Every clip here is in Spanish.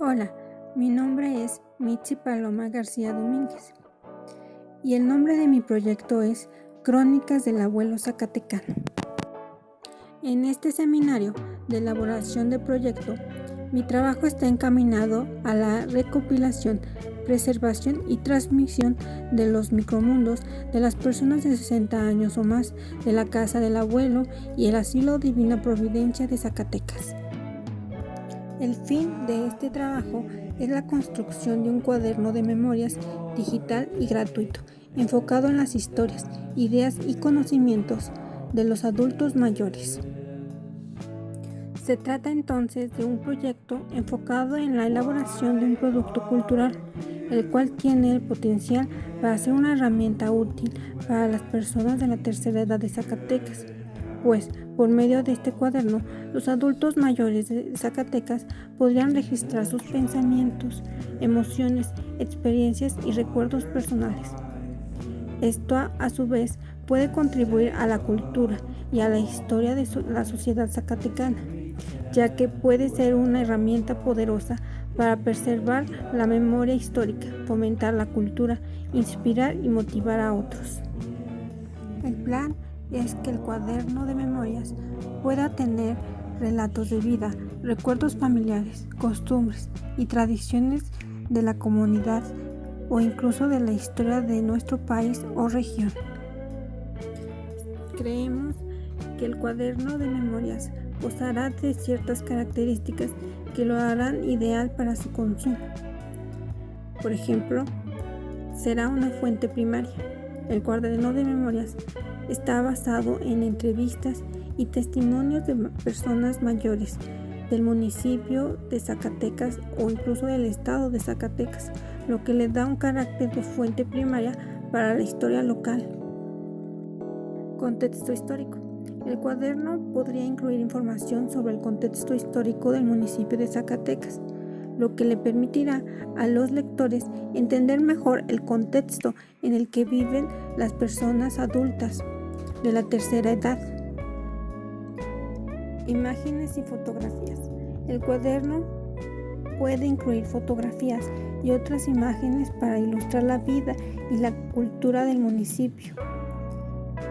Hola, mi nombre es Mitzi Paloma García Domínguez y el nombre de mi proyecto es Crónicas del Abuelo Zacatecano. En este seminario de elaboración de proyecto, mi trabajo está encaminado a la recopilación, preservación y transmisión de los micromundos de las personas de 60 años o más de la Casa del Abuelo y el Asilo Divina Providencia de Zacatecas. El fin de este trabajo es la construcción de un cuaderno de memorias digital y gratuito, enfocado en las historias, ideas y conocimientos de los adultos mayores. Se trata entonces de un proyecto enfocado en la elaboración de un producto cultural, el cual tiene el potencial para ser una herramienta útil para las personas de la tercera edad de Zacatecas, pues por medio de este cuaderno, los adultos mayores de Zacatecas podrían registrar sus pensamientos, emociones, experiencias y recuerdos personales. Esto, a su vez, puede contribuir a la cultura y a la historia de la sociedad zacatecana, ya que puede ser una herramienta poderosa para preservar la memoria histórica, fomentar la cultura, inspirar y motivar a otros. El plan es que el cuaderno de memorias pueda tener relatos de vida, recuerdos familiares, costumbres y tradiciones de la comunidad o incluso de la historia de nuestro país o región. Creemos que el cuaderno de memorias gozará de ciertas características que lo harán ideal para su consumo. Por ejemplo, será una fuente primaria. El cuaderno de memorias está basado en entrevistas y testimonios de personas mayores del municipio de Zacatecas o incluso del estado de Zacatecas, lo que le da un carácter de fuente primaria para la historia local. Contexto histórico. El cuaderno podría incluir información sobre el contexto histórico del municipio de Zacatecas, lo que le permitirá a los lectores entender mejor el contexto en el que viven las personas adultas de la tercera edad. Imágenes y fotografías. El cuaderno puede incluir fotografías y otras imágenes para ilustrar la vida y la cultura del municipio.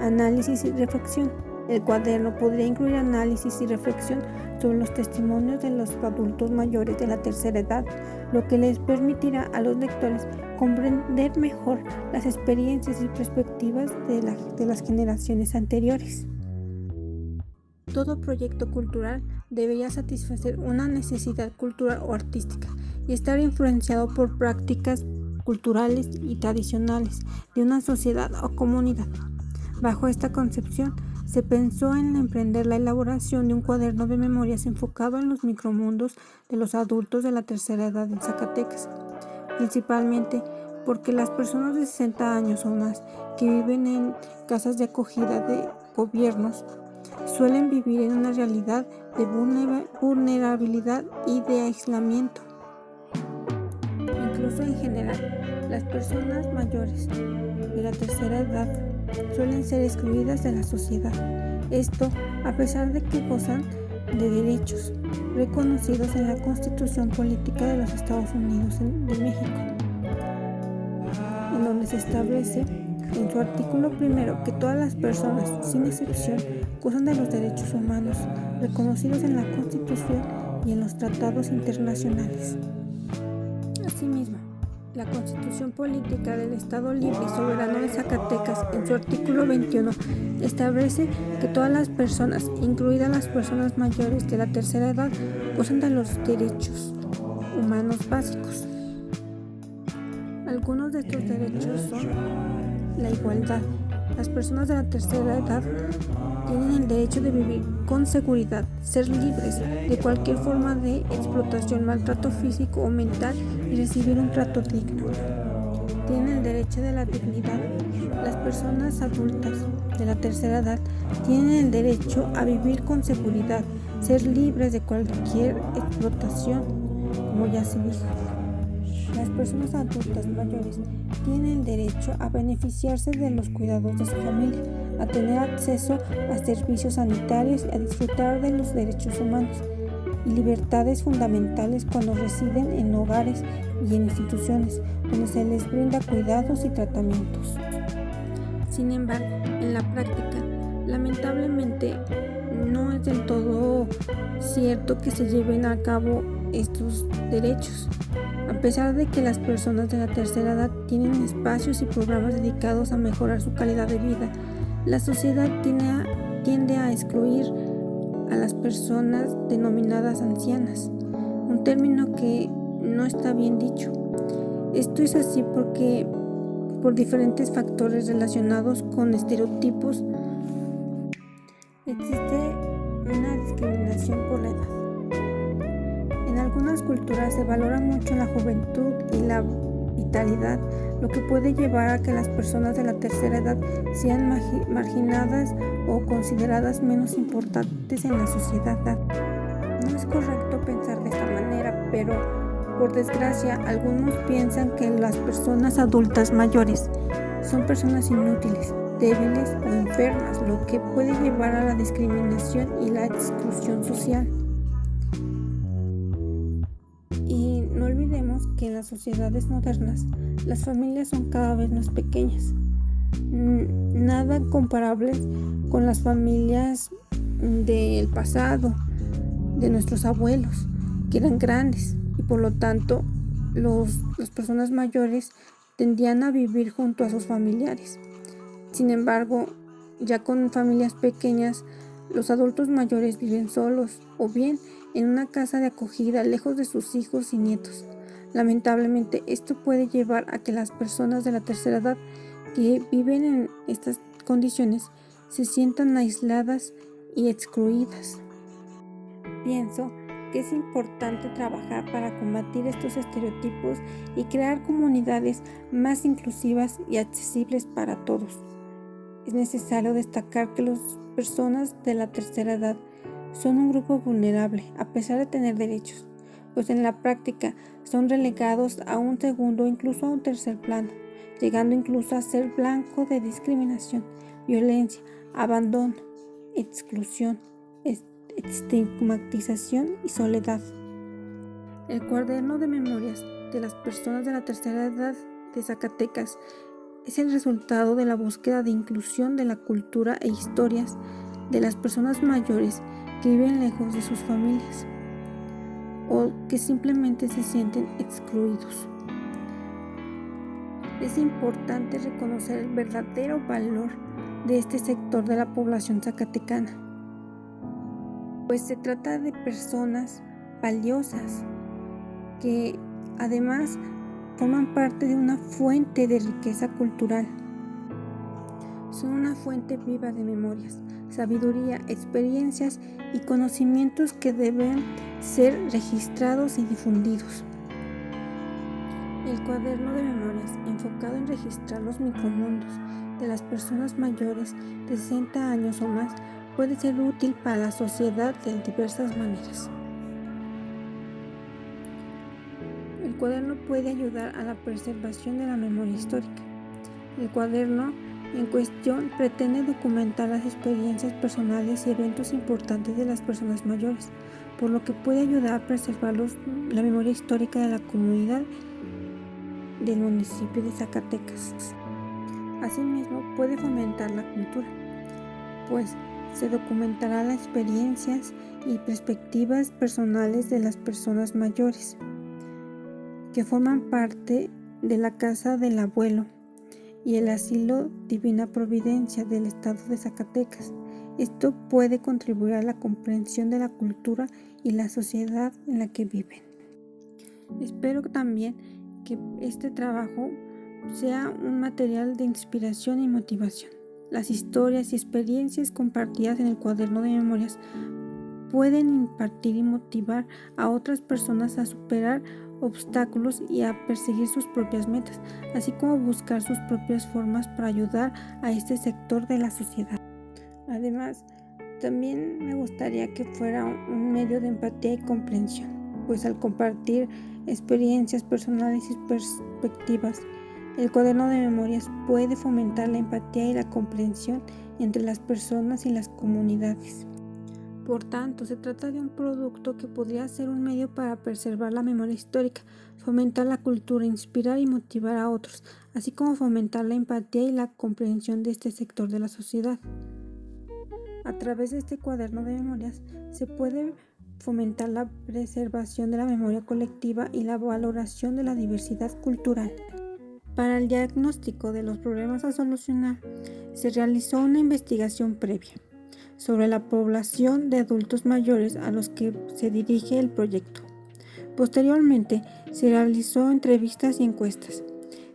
Análisis y reflexión. El cuaderno podría incluir análisis y reflexión sobre los testimonios de los adultos mayores de la tercera edad, lo que les permitirá a los lectores comprender mejor las experiencias y perspectivas de las generaciones anteriores. Todo proyecto cultural debería satisfacer una necesidad cultural o artística y estar influenciado por prácticas culturales y tradicionales de una sociedad o comunidad. Bajo esta concepción, se pensó en emprender la elaboración de un cuaderno de memorias enfocado en los micromundos de los adultos de la tercera edad en Zacatecas, principalmente porque las personas de 60 años o más que viven en casas de acogida de gobiernos suelen vivir en una realidad de vulnerabilidad y de aislamiento. Incluso en general, las personas mayores de la tercera edad suelen ser excluidas de la sociedad. Esto a pesar de que gozan de derechos reconocidos en la Constitución Política de los Estados Unidos de México, en donde se establece en su artículo primero que todas las personas, sin excepción, gozan de los derechos humanos reconocidos en la Constitución y en los tratados internacionales. Asimismo, la Constitución Política del Estado Libre y Soberano de Zacatecas, en su artículo 21, establece que todas las personas, incluidas las personas mayores de la tercera edad, gozan de los derechos humanos básicos. Algunos de estos derechos son la igualdad. Las personas de la tercera edad tienen el derecho de vivir con seguridad, ser libres de cualquier forma de explotación, maltrato físico o mental y recibir un trato digno. Tienen el derecho de la dignidad. Las personas adultas de la tercera edad tienen el derecho a vivir con seguridad, ser libres de cualquier explotación, como ya se dijo. Las personas adultas mayores tienen el derecho a beneficiarse de los cuidados de su familia, a tener acceso a servicios sanitarios y a disfrutar de los derechos humanos. y libertades fundamentales cuando residen en hogares y en instituciones donde se les brinda cuidados y tratamientos. Sin embargo, en la práctica, lamentablemente, no es del todo cierto que se lleven a cabo estos derechos. A pesar de que las personas de la tercera edad tienen espacios y programas dedicados a mejorar su calidad de vida, la sociedad tiende a excluir a las personas denominadas ancianas, un término que no está bien dicho. Esto es así porque por diferentes factores relacionados con estereotipos existe una discriminación por la edad. En algunas culturas se valora mucho la juventud y la vitalidad, lo que puede llevar a que las personas de la tercera edad sean marginadas o consideradas menos importantes en la sociedad. No es correcto pensar de esta manera, pero por desgracia algunos piensan que las personas adultas mayores son personas inútiles, débiles o enfermas, lo que puede llevar a la discriminación y la exclusión social. Y no olvidemos que en las sociedades modernas las familias son cada vez más pequeñas, nada comparables con las familias del pasado, de nuestros abuelos, que eran grandes y por lo tanto las personas mayores tendían a vivir junto a sus familiares. Sin embargo, ya con familias pequeñas, los adultos mayores viven solos o bien en una casa de acogida lejos de sus hijos y nietos. Lamentablemente, esto puede llevar a que las personas de la tercera edad que viven en estas condiciones se sientan aisladas y excluidas. Pienso que es importante trabajar para combatir estos estereotipos y crear comunidades más inclusivas y accesibles para todos. Es necesario destacar que las personas de la tercera edad son un grupo vulnerable a pesar de tener derechos, pues en la práctica son relegados a un segundo o incluso a un tercer plano, llegando incluso a ser blanco de discriminación, violencia, abandono, exclusión, estigmatización y soledad. El cuaderno de memorias de las personas de la tercera edad de Zacatecas es el resultado de la búsqueda de inclusión de la cultura e historias de las personas mayores que viven lejos de sus familias o que simplemente se sienten excluidos. Es importante reconocer el verdadero valor de este sector de la población zacatecana, pues se trata de personas valiosas que además forman parte de una fuente de riqueza cultural. Son una fuente viva de memorias, sabiduría, experiencias y conocimientos que deben ser registrados y difundidos. El cuaderno de memorias, enfocado en registrar los micromundos de las personas mayores de 60 años o más, puede ser útil para la sociedad de diversas maneras. El cuaderno puede ayudar a la preservación de la memoria histórica. El cuaderno en cuestión pretende documentar las experiencias personales y eventos importantes de las personas mayores, por lo que puede ayudar a preservar la memoria histórica de la comunidad del municipio de Zacatecas. Asimismo, puede fomentar la cultura, pues se documentará las experiencias y perspectivas personales de las personas mayores que forman parte de la Casa del Abuelo y el Asilo Divina Providencia del estado de Zacatecas. Esto puede contribuir a la comprensión de la cultura y la sociedad en la que viven. Espero también que este trabajo sea un material de inspiración y motivación. Las historias y experiencias compartidas en el cuaderno de memorias pueden impartir y motivar a otras personas a superar obstáculos y a perseguir sus propias metas, así como buscar sus propias formas para ayudar a este sector de la sociedad. Además, también me gustaría que fuera un medio de empatía y comprensión, pues al compartir experiencias personales y perspectivas, el cuaderno de memorias puede fomentar la empatía y la comprensión entre las personas y las comunidades. Por tanto, se trata de un producto que podría ser un medio para preservar la memoria histórica, fomentar la cultura, inspirar y motivar a otros, así como fomentar la empatía y la comprensión de este sector de la sociedad. A través de este cuaderno de memorias se puede fomentar la preservación de la memoria colectiva y la valoración de la diversidad cultural. Para el diagnóstico de los problemas a solucionar, se realizó una investigación previa sobre la población de adultos mayores a los que se dirige el proyecto. Posteriormente, se realizó entrevistas y encuestas.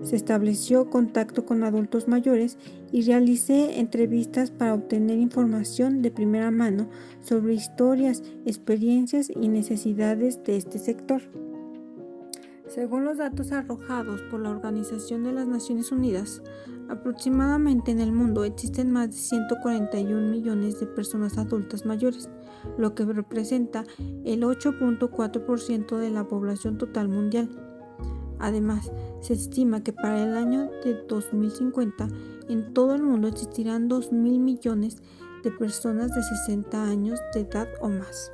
Se estableció contacto con adultos mayores y realicé entrevistas para obtener información de primera mano sobre historias, experiencias y necesidades de este sector. Según los datos arrojados por la Organización de las Naciones Unidas, aproximadamente en el mundo existen más de 141 millones de personas adultas mayores, lo que representa el 8.4% de la población total mundial. Además, se estima que para el año de 2050 en todo el mundo existirán 2.000 millones de personas de 60 años de edad o más.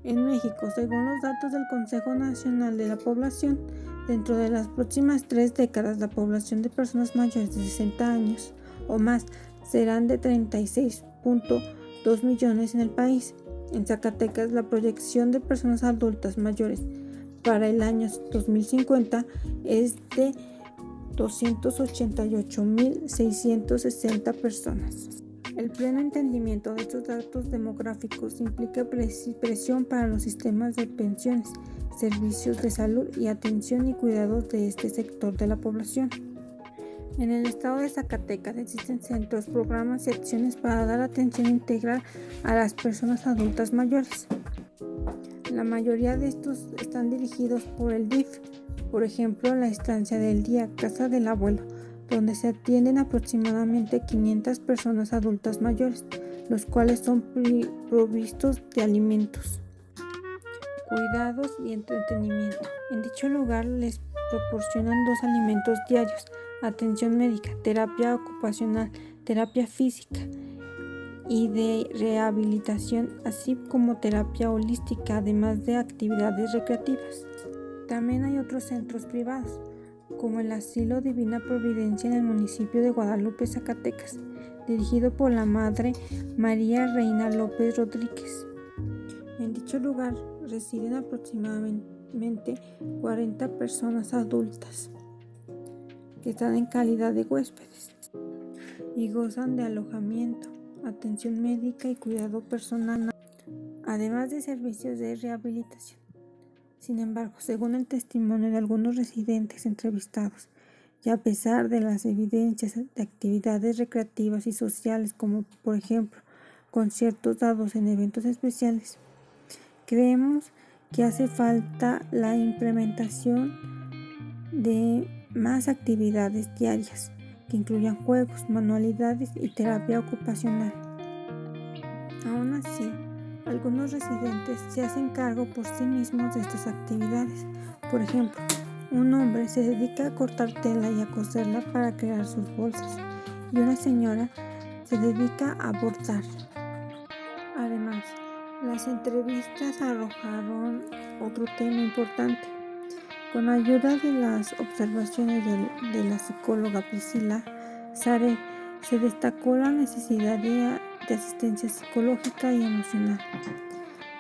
En México, según los datos del Consejo Nacional de la Población, dentro de las próximas 3 décadas la población de personas mayores de 60 años o más serán de 36.2 millones en el país. En Zacatecas, la proyección de personas adultas mayores para el año 2050 es de 288.660 personas. El pleno entendimiento de estos datos demográficos implica presión para los sistemas de pensiones, servicios de salud y atención y cuidados de este sector de la población. En el estado de Zacatecas existen centros, programas y acciones para dar atención integral a las personas adultas mayores. La mayoría de estos están dirigidos por el DIF, por ejemplo, la estancia del día, casa del abuelo, donde se atienden aproximadamente 500 personas adultas mayores, los cuales son provistos de alimentos, cuidados y entretenimiento. En dicho lugar les proporcionan 2 alimentos diarios, atención médica, terapia ocupacional, terapia física y de rehabilitación, así como terapia holística, además de actividades recreativas. También hay otros centros privados, como el Asilo Divina Providencia en el municipio de Guadalupe, Zacatecas, dirigido por la Madre María Reina López Rodríguez. En dicho lugar residen aproximadamente 40 personas adultas que están en calidad de huéspedes y gozan de alojamiento, atención médica y cuidado personal, además de servicios de rehabilitación. Sin embargo, según el testimonio de algunos residentes entrevistados, y a pesar de las evidencias de actividades recreativas y sociales, como por ejemplo conciertos dados en eventos especiales, creemos que hace falta la implementación de más actividades diarias que incluyan juegos, manualidades y terapia ocupacional. Aún así, algunos residentes se hacen cargo por sí mismos de estas actividades. Por ejemplo, un hombre se dedica a cortar tela y a coserla para crear sus bolsas, y una señora se dedica a bordar. Además, las entrevistas arrojaron otro tema importante. Con ayuda de las observaciones de la psicóloga Priscila Sare, se destacó la necesidad de asistencia psicológica y emocional,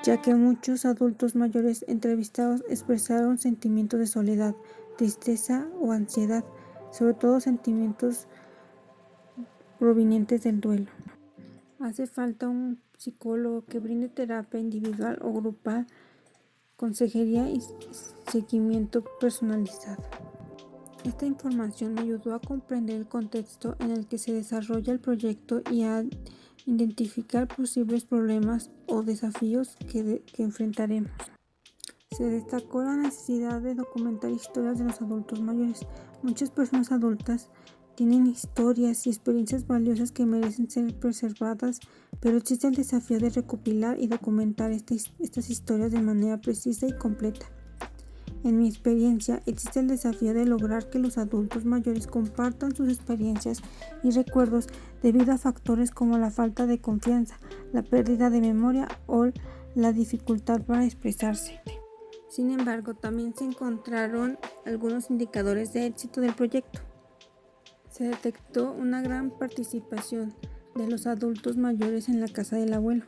ya que muchos adultos mayores entrevistados expresaron sentimientos de soledad, tristeza o ansiedad, sobre todo sentimientos provenientes del duelo. Hace falta un psicólogo que brinde terapia individual o grupal, consejería y seguimiento personalizado. Esta información me ayudó a comprender el contexto en el que se desarrolla el proyecto y a identificar posibles problemas o desafíos que enfrentaremos. Se destacó la necesidad de documentar historias de los adultos mayores. Muchas personas adultas tienen historias y experiencias valiosas que merecen ser preservadas, pero existe el desafío de recopilar y documentar estas historias de manera precisa y completa. En mi experiencia, existe el desafío de lograr que los adultos mayores compartan sus experiencias y recuerdos debido a factores como la falta de confianza, la pérdida de memoria o la dificultad para expresarse. Sin embargo, también se encontraron algunos indicadores de éxito del proyecto. Se detectó una gran participación de los adultos mayores en la casa del abuelo.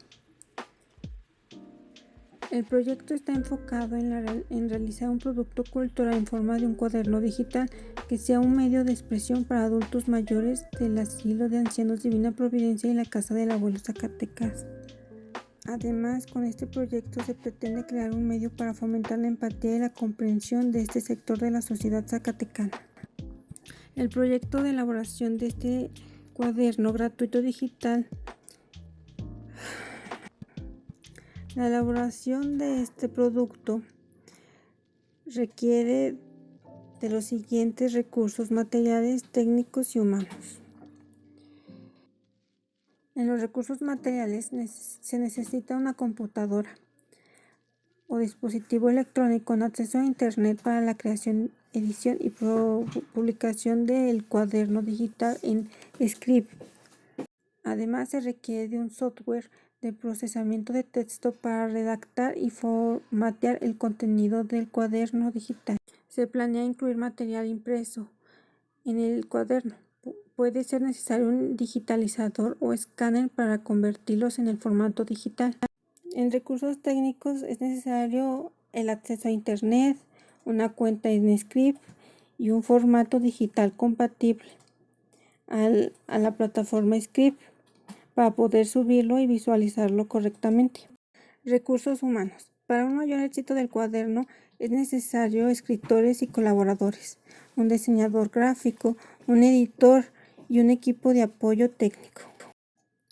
El proyecto está enfocado en realizar un producto cultural en forma de un cuaderno digital que sea un medio de expresión para adultos mayores del asilo de ancianos Divina Providencia y la casa del abuelo Zacatecas. Además, con este proyecto se pretende crear un medio para fomentar la empatía y la comprensión de este sector de la sociedad zacatecana. El proyecto de elaboración de este cuaderno gratuito digital. La elaboración de este producto requiere de los siguientes recursos materiales, técnicos y humanos. En los recursos materiales se necesita una computadora o dispositivo electrónico con acceso a Internet para la creación, edición y publicación del cuaderno digital en Script. Además, se requiere de un software de procesamiento de texto para redactar y formatear el contenido del cuaderno digital. Se planea incluir material impreso en el cuaderno. Puede ser necesario un digitalizador o escáner para convertirlos en el formato digital. En recursos técnicos es necesario el acceso a Internet, una cuenta en Script y un formato digital compatible a la plataforma Script para poder subirlo y visualizarlo correctamente. Recursos humanos. Para un mayor éxito del cuaderno es necesario escritores y colaboradores, un diseñador gráfico, un editor y un equipo de apoyo técnico.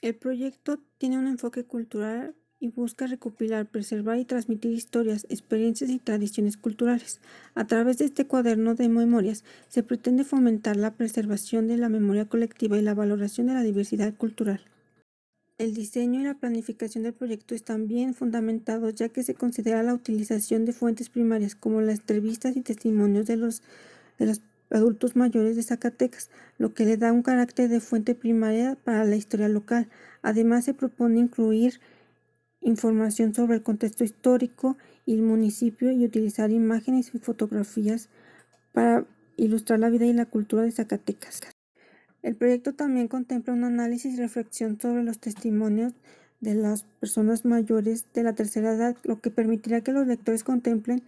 El proyecto tiene un enfoque cultural y busca recopilar, preservar y transmitir historias, experiencias y tradiciones culturales. A través de este cuaderno de memorias se pretende fomentar la preservación de la memoria colectiva y la valoración de la diversidad cultural. El diseño y la planificación del proyecto están bien fundamentados, ya que se considera la utilización de fuentes primarias como las entrevistas y testimonios de los adultos mayores de Zacatecas, lo que le da un carácter de fuente primaria para la historia local. Además, se propone incluir información sobre el contexto histórico y el municipio y utilizar imágenes y fotografías para ilustrar la vida y la cultura de Zacatecas. El proyecto también contempla un análisis y reflexión sobre los testimonios de las personas mayores de la tercera edad, lo que permitirá que los lectores contemplen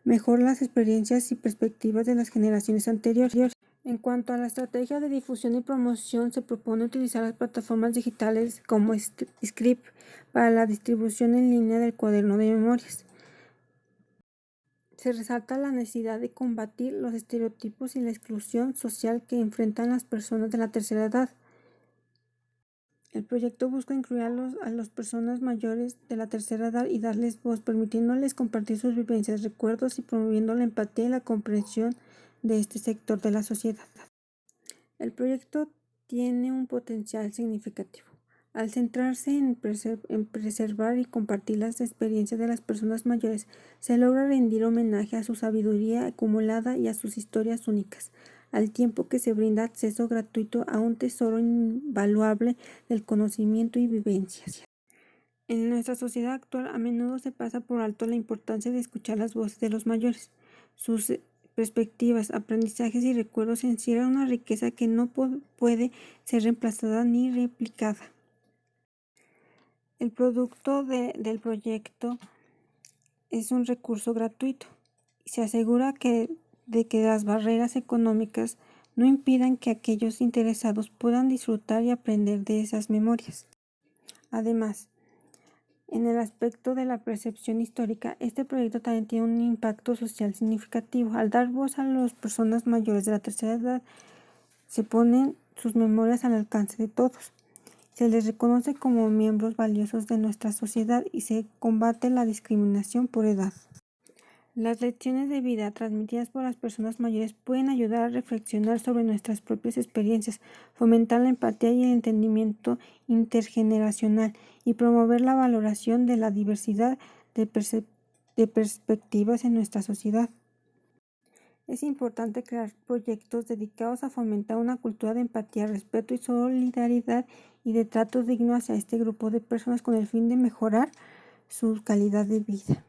mejor las experiencias y perspectivas de las generaciones anteriores. En cuanto a la estrategia de difusión y promoción, se propone utilizar las plataformas digitales como Script para la distribución en línea del cuaderno de memorias. Se resalta la necesidad de combatir los estereotipos y la exclusión social que enfrentan las personas de la tercera edad. El proyecto busca incluir a las personas mayores de la tercera edad y darles voz, permitiéndoles compartir sus vivencias, recuerdos y promoviendo la empatía y la comprensión de este sector de la sociedad. El proyecto tiene un potencial significativo. Al centrarse en preservar y compartir las experiencias de las personas mayores, se logra rendir homenaje a su sabiduría acumulada y a sus historias únicas, al tiempo que se brinda acceso gratuito a un tesoro invaluable del conocimiento y vivencias. En nuestra sociedad actual, a menudo se pasa por alto la importancia de escuchar las voces de los mayores. Sus perspectivas, aprendizajes y recuerdos encierran una riqueza que no puede ser reemplazada ni replicada. El producto del proyecto es un recurso gratuito y se asegura de que las barreras económicas no impidan que aquellos interesados puedan disfrutar y aprender de esas memorias. Además, en el aspecto de la percepción histórica, este proyecto también tiene un impacto social significativo. Al dar voz a las personas mayores de la tercera edad, se ponen sus memorias al alcance de todos. Se les reconoce como miembros valiosos de nuestra sociedad y se combate la discriminación por edad. Las lecciones de vida transmitidas por las personas mayores pueden ayudar a reflexionar sobre nuestras propias experiencias, fomentar la empatía y el entendimiento intergeneracional y promover la valoración de la diversidad de perspectivas en nuestra sociedad. Es importante crear proyectos dedicados a fomentar una cultura de empatía, respeto y solidaridad y de trato digno hacia este grupo de personas con el fin de mejorar su calidad de vida.